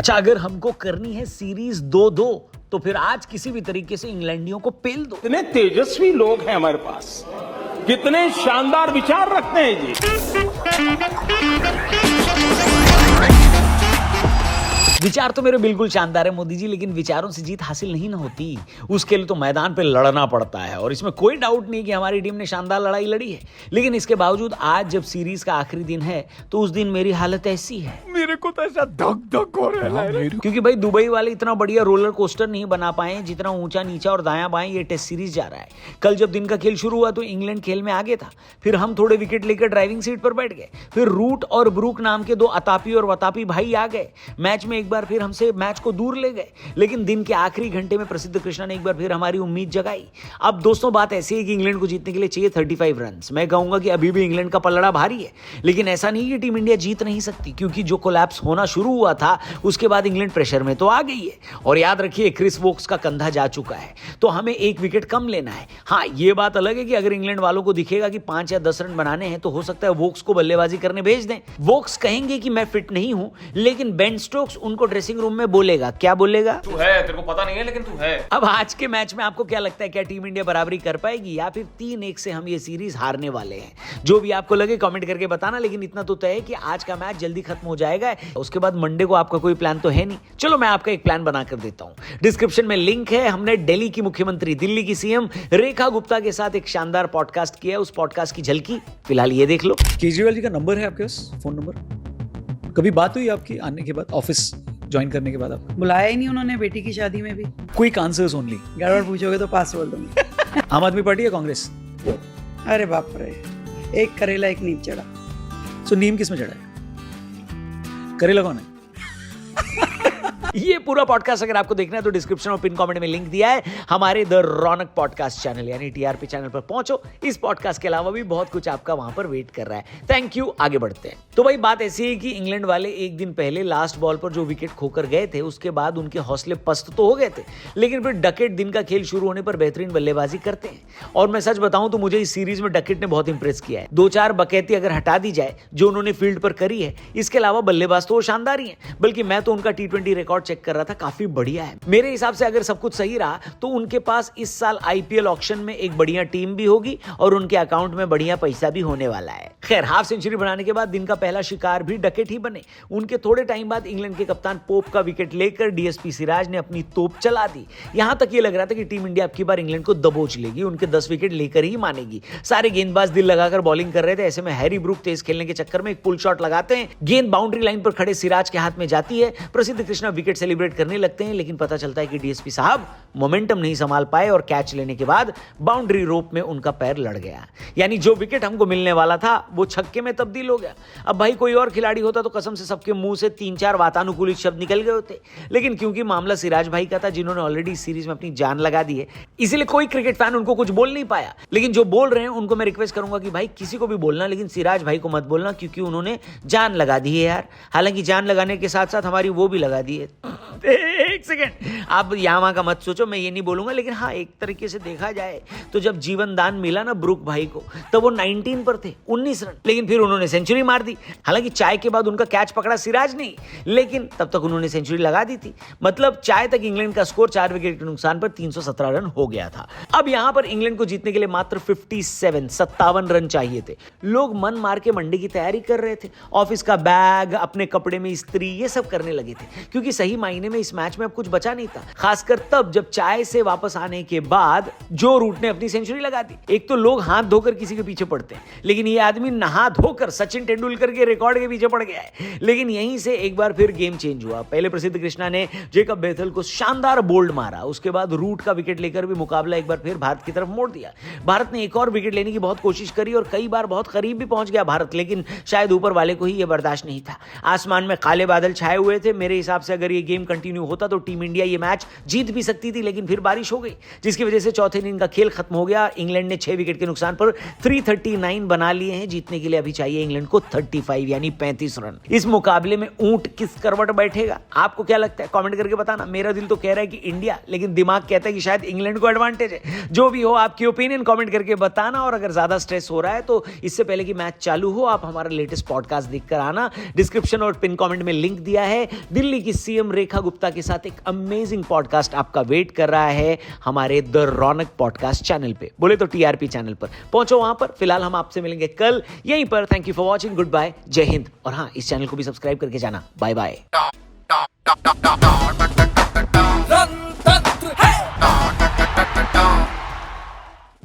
अच्छा, अगर हमको करनी है सीरीज 2-2 तो फिर आज किसी भी तरीके से इंग्लैंडियों को पेल दो। कितने तेजस्वी लोग हैं हमारे पास, कितने शानदार विचार रखते हैं जी। विचार तो मेरे बिल्कुल शानदार है मोदी जी, लेकिन विचारों से जीत हासिल नहीं ना होती, उसके लिए तो मैदान पे लड़ना पड़ता है। और इसमें कोई डाउट नहीं कि हमारी टीम ने शानदार लड़ाई लड़ी है, लेकिन इसके बावजूद आज जब सीरीज का आखिरी दिन है तो उस दिन मेरी हालत ऐसी है, मेरे को तो ऐसा धक धक हो रहा है क्योंकि भाई दुबई वाले इतना बढ़िया रोलर कोस्टर नहीं बना पाए जितना ऊंचा नीचा और दायां बाएं ये टेस्ट सीरीज जा रहा है। कल जब दिन का खेल शुरू हुआ तो इंग्लैंड खेल में आगे था, फिर हम थोड़े विकेट लेकर ड्राइविंग सीट पर बैठ गए, फिर रूट और ब्रूक नाम के दो अतापी और वतापी भाई आ गए, मैच में एक बार फिर हमसे मैच को दूर ले गए। लेकिन दिन के आखिरी घंटे में प्रसिद्ध कृष्णा ने एक बार फिर हमारी उम्मीद जगाई। अब दोस्तों बात ऐसी है कि इंग्लैंड को जीतने के लिए चाहिए 35 रन। मैं कहूंगा कि अभी भी इंग्लैंड का पलड़ा भारी है, लेकिन ऐसा नहीं कि टीम इंडिया जीत नहीं सकती, क्योंकि जो कोलैप्स होना शुरू हुआ था उसके बाद इंग्लैंड प्रेशर में तो आ गई है। और याद रखिए क्रिस वोक्स का कंधा जा चुका है, तो हमें एक विकेट कम लेना है। हाँ, ये बात अलग है कि अगर इंग्लैंड वालों को दिखेगा कि 5 या 10 रन बनाने हैं तो हो सकता है वोक्स को बल्लेबाजी करने भेज दें। वोक्स कहेंगे कि मैं फिट नहीं हूं, लेकिन बेन स्टोक्स उनको ड्रेसिंग रूम में बोलेगा। क्या बोलेगा? तू है, तेरे को पता नहीं है लेकिन तू है। अब आज के मैच में आपको क्या लगता है, क्या टीम इंडिया बराबरी कर पाएगी या फिर 3-1 से हम ये सीरीज हारने वाले हैं? जो भी आपको लगे कमेंट करके बताना, लेकिन इतना तो तय है कि आज का मैच जल्दी खत्म हो जाएगा। उसके बाद मंडे को आपका कोई प्लान तो है नहीं। चलो मैं आपका एक प्लान बना कर देता हूं, डिस्क्रिप्शन में लिंक है। हमने दिल्ली की मुख्यमंत्री, दिल्ली की सीएम रेखा गुप्ता के साथ एक शानदार पॉडकास्ट किया है, उस पॉडकास्ट की झलकी फिलहाल ये देख लो। केजरीवाल जी का नंबर है आपके पास, फोन नंबर? कभी बात हुई आपकी आने के बाद, ऑफिस ज्वाइन करने के बाद? आप बुलाया ही नहीं उन्होंने बेटी की शादी में भी। Quick answers only. गड़बड़ पूछोगे तो पास बोल दूंगी। आम आदमी पार्टी या कांग्रेस? अरे बाप रे, एक करेला एक नीम चढ़ा। सो नीम किस में चढ़ा है? करेला कौन है? ये पूरा पॉडकास्ट अगर आपको देखना है तो डिस्क्रिप्शन और पिन कमेंट में लिंक दिया है हमारे द रौनक पॉडकास्ट चैनल यानी टीआरपी चैनल पर पहुंचो। इस पॉडकास्ट के अलावा भी बहुत कुछ आपका वहां पर वेट कर रहा है। Thank you. आगे बढ़ते हैं। तो भाई बात ऐसी है कि इंग्लैंड वाले एक दिन पहले लास्ट बॉल पर जो विकेट खोकर गए थे उसके बाद उनके हौसले पस्त तो हो गए थे, लेकिन फिर डकेट दिन का खेल शुरू होने पर बेहतरीन बल्लेबाजी करते हैं। और मैं सच बताऊं तो मुझे इस सीरीज में डकेट ने बहुत इंप्रेस किया है। 2-4 बकैती अगर हटा दी जाए जो उन्होंने फील्ड पर करी है, इसके अलावा बल्लेबाज तो वो शानदार ही है, बल्कि मैं तो उनका T20 रिकॉर्ड चेक कर रहा था, काफी बढ़िया है। मेरे हिसाब से अगर सब कुछ सही रहा तो उनके पास इस साल आईपीएल ऑक्शन में एक बढ़िया टीम भी होगी और उनके अकाउंट में बढ़िया पैसा भी होने वाला है। खैर, हाफ सेंचुरी बनाने के बाद दिन का पहला शिकार भी डकेट ही बने। उनके थोड़े टाइम बाद इंग्लैंड के कप्तान पोप का विकेट लेकर डीएसपी सिराज ने अपनी तोप चला दी। यहां तक ये लग रहा था कि टीम इंडिया अब की बार इंग्लैंड को दबोच लेगी, उनके 10 विकेट लेकर ही मानेगी। सारे गेंदबाज दिल लगाकर बॉलिंग कर रहे थे। ऐसे में हैरी ब्रूक तेज खेलने के चक्कर में एक पुल शॉट लगाते हैं, गेंद बाउंड्री लाइन पर खड़े सिराज के हाथ में जाती है। प्रसिद्ध कृष्णा विकेट सेलिब्रेट करने लगते हैं, लेकिन पता चलता है कि डीएसपी साहब मोमेंटम नहीं संभाल पाए और कैच लेने के बाद बाउंड्री रोप में उनका पैर लड़ गया। यानी जो विकेट हमको मिलने वाला था वो छक्के में तब्दील हो गया। अब भाई कोई और खिलाड़ी होता तो कसम से सबके मुंह से 3-4 वातानुकूलित शब्द निकल गए होते, लेकिन क्योंकि मामला सिराज भाई का था जिन्होंने ऑलरेडी इस सीरीज में अपनी जान लगा दी है, इसीलिए कोई क्रिकेट फैन उनको कुछ बोल नहीं पाया। लेकिन जो बोल रहे हैं उनको मैं रिक्वेस्ट करूंगा कि भाई किसी को भी बोलना, लेकिन सिराज भाई को मत बोलना, क्योंकि उन्होंने जान लगा दी है यार। हालांकि जान लगाने के साथ साथ हमारी वो भी लगा दी है। एक सेकेंड, आप यहाँ का मत सोचो, मैं ये नहीं बोलूंगा, लेकिन हाँ एक तरीके से देखा जाए तो जब जीवन दान मिला ना ब्रूक भाई को, तब वो 19 पर थे, 19 रन, लेकिन फिर उन्होंने सेंचुरी मार दी। हालांकि चाय के बाद उनका कैच पकड़ा सिराज नहीं, लेकिन तब तक उन्होंने सेंचुरी लगा दी थी। मतलब चाय तक इंग्लैंड का स्कोर 4 विकेट के नुकसान पर 317 रन हो गया था। अब यहां पर इंग्लैंड को जीतने के लिए मात्र 57 रन चाहिए थे। लोग मन मार के मंडे की तैयारी कर रहे थे, ऑफिस का बैग, अपने कपड़े में इस्त्री, ये सब करने लगे थे, क्योंकि सही मायने में इस मैच में अब कुछ बचा नहीं था। खासकर तब जब चाय से वापस आने के बाद जो रूट ने अपनी सेंचुरी लगा दी। एक तो लोग हाथ धोकर किसी के पीछे पड़ते हैं, लेकिन ये आदमी नहा धोकर सचिन तेंदुलकर के रिकॉर्ड के पीछे पड़ गया है। लेकिन यहीं से एक बार फिर गेम चेंज हुआ। पहले प्रसिद्ध कृष्णा ने जेकब बेथल को शानदार बोल्ड मारा, उसके बाद रूट का विकेट लेकर भी मुकाबला एक बार फिर भारत की तरफ मोड़ दिया। भारत ने एक और विकेट लेने की बहुत कोशिश करी और कई बार बहुत करीब भी पहुंच गया भारत, लेकिन शायद ऊपर वाले को ही यह बर्दाश्त नहीं था। आसमान में काले बादल छाए हुए थे। मेरे हिसाब से अगर ये गेम कंटिन्यू होता तो टीम इंडिया ये मैच जीत भी सकती थी, लेकिन फिर बारिश हो गई, जिसकी वजह से चौथे इनिंग का खेल खत्म हो गया। इंग्लैंड ने 6 विकेट के नुकसान पर 339 बना लिए हैं। जीतने के लिए अभी चाहिए इंग्लैंड को 35 यानी 35 रन। इस मुकाबले में ऊंट किस करवट बैठेगा, आपको क्या लगता है? कमेंट करके बताना। मेरा दिल तो कह रहा है कि इंडिया, लेकिन दिमाग कहता है कि शायद इंग्लैंड को एडवांटेज है। जो भी हो, आपकी ओपिनियन कमेंट करके बताना। और अगर ज्यादा स्ट्रेस हो रहा है तो इससे पहले कि मैच चालू हो, आप हमारा लेटेस्ट पॉडकास्ट देखकर आना। डिस्क्रिप्शन और पिन कमेंट में लिंक दिया है। दिल्ली की सीएम मैडम रेखा गुप्ता के साथ एक अमेजिंग पॉडकास्ट आपका वेट कर रहा है हमारे द रौनक पॉडकास्ट चैनल पे, बोले तो टीआरपी चैनल पर। पहुंचो वहां पर। फिलहाल हम आपसे मिलेंगे कल यहीं पर। Thank you for watching, good bye, जय हिंद। और हाँ, इस चैनल को भी सब्सक्राइब करके जाना। Bye bye.